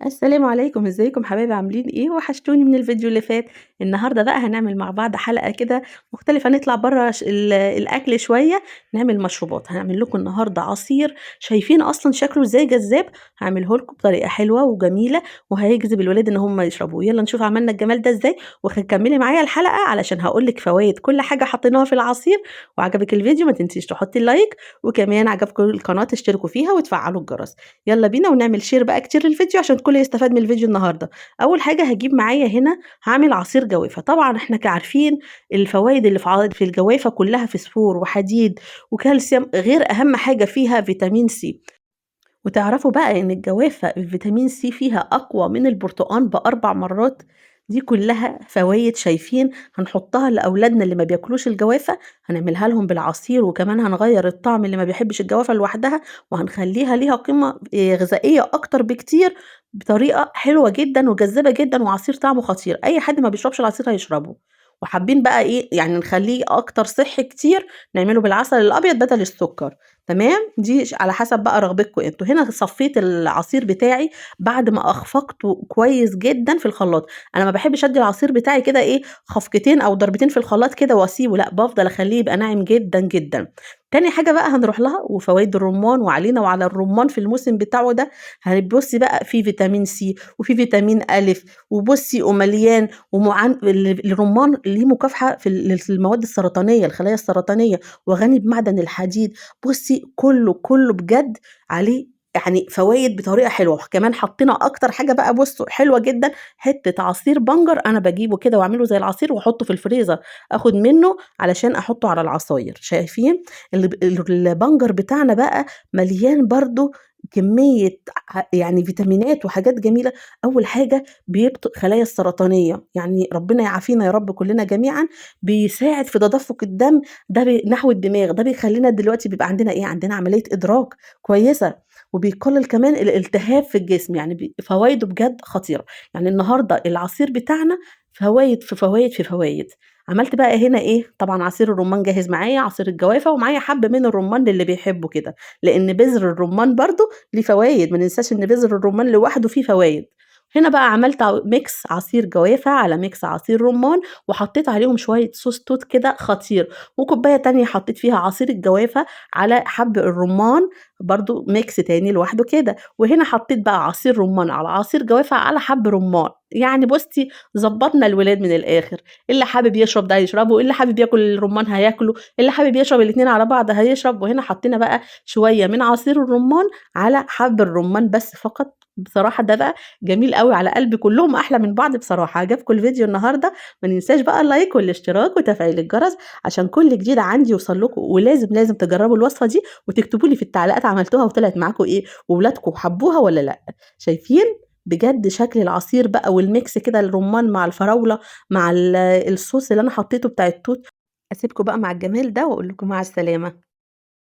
السلام عليكم، إزيكم حبايبي عاملين إيه؟ وحشتوني من الفيديو اللي فات. النهارده بقى هنعمل مع بعض حلقة كده مختلفة، نطلع برّه الأكل شوية، نعمل مشروبات. هاعمل لكم النهارده عصير شايفين أصلًا شكله إزاي جذاب، هاعمله لكم بطريقة حلوة وجميلة وهيجذب الولاد إن هم يشربوه. يالّا نشوف عملنا الجمال ده إزاي، كمّلي معايا الحلقة علشان هاقول لِك فوايد كل حاجة حطيناها في العصير. وعجبِك الفيديو ما تنسيش تحطي اللايك، وكمان عجبكم القناة تشتركوا فيها وتفعلوا الجرس. يالّا بينا ونعمل share بقى كتير للفيديو عشان الكل يستفاد من الفيديو النهارده. أول حاجة هاجيب معايا هنا هاعمل عصير جوافة. طبعًا إحنا عارفين الفوايد اللي في الجوافة كلها فسفور وحديد وكالسيوم، غير أهم حاجة فيها فيتامين سي. وتعرفوا بقى إن الجوافة الفيتامين سي فيها أقوى من البرتقان ب4 مرات. دي كلها فوايد شايفين هنحطها لأولادنا اللي ما بياكلوش الجوافة، هنعملها لهم بالعصير، وكمان هنغيّر الطعم اللي ما بيحبش الجوافة لوحدها، وهنخلّيها ليها قيمة غذائية أكتر بكتير بطريقة حلوة جدًا وجذابة جدًا، وعصير طعمه خطير، أي حد ما بيشربش العصير هيشربه. وحابين بقى إيه، يعني نخلّيه أكتر صحّي كتير، نعمله بالعسل الأبيض بدل السكر. تمام، دي على حسب بقى رغبتكم أنتم. هنا صفّيت العصير بتاعي بعد ما أخفقته كويس جدًا في الخلاط. أنا ما باحبش أدّي العصير بتاعي كده إيه، خفقتين أو ضربتين في الخلاط كده وأسيبه، لأ بافضل أخلّيه يبقى ناعم جدًا، جدًا. تاني حاجة بقى هنروح لها وفوايد الرُمّان، وعلينا وعلى الرُمّان في الموسم بتاعه ده، بُصّي بقى فيه فيتامين سي وفيه فيتامين أ، وبُصّي ومليان الرُمّان ليه مكافحة في المواد السرطانية، الخلايا السرطانية، وغني بمعدن الحديد. بُصّي كُلّه، كُلّه بجد عليه يعني فوايد بطريقة حلوة. كمان حطينا أكتر حاجة بقى بُصّوا حلوة جدًا، حتّة عصير بنجر أنا باجيبه كده وأعمله زي العصير وأحطه في الفريزر، آخُد منّه علشان أحطه على العصاير. شايفين البنجر بتاعنا بقى مليان برضه كمية يعني فيتامينات وحاجات جميلة. أول حاجة بيبطئ خلايا السرطانية، يعني ربنا يعافينا يا رب كلّنا جميعًا. بيساعد في تدفق الدم ده نحو الدماغ، ده بيخلّينا دلوقتي بيبقى عندنا إيه، عندنا عملية إدراك كويسة، وبيقلل كمان الالتهاب في الجسم، يعني فوايده بجد خطيرة. يعني النهارده العصير بتاعنا فوايد في فوايد في فوايد. عملت بقى هنا إيه، طبعًا عصير الرُمّان جاهز معايا، عصير الجوافة، ومعايا حبّة من الرُمّان للي بيحبّوا كده، لإن بذر الرُمّان برضه ليه فوايد، ما ننساش إن بذر الرُمّان لوحده فيه فوايد. هنا بقى عملت ميكس عصير جوافة على ميكس عصير رُمّان، وحطيت عليهم شوية صوص توت كده خطير، وكوباية تانية حطيت فيها عصير الجوافة على حَبّ الرُمّان برضه ميكس تاني لوحده كده. وهنا حطيت بقى عصير رُمّان على عصير جوافة على حَبّ رُمّان. يعني بُصّي ضبّطنا الولاد من الآخر، اللي حابب يشرب ده هيشربه، اللي حابب ياكل الرُمّان هياكله، اللي حابب يشرب الاتنين على بعض هيشرب. وهنا حطينا بقى شوية من عصير الرُمّان على حَبّ الرُمّان بس فقط. بصراحة ده بقى جميل أوي على قلبي، كلّهم أحلى من بعض بصراحة. عجبكم الفيديو النهارده؟ ما ننساش بقى اللايك والاشتراك وتفعيل الجرس عشان كل جديد عندي يوصل لكم. ولازم، لازم تجربوا الوصفة دي وتكتبوا لي في التعليقات عملتوها وطلعت معاكم إيه، وولادكم حبوها والّا لأ. شايفين؟ بجد شكل العصير بقى والميكس كده الرُمّان مع الفراولة مع الصوص اللي أنا حطيته بتاع التوت. أسيبكم بقى مع الجمال ده وأقول لكم مع السلامة.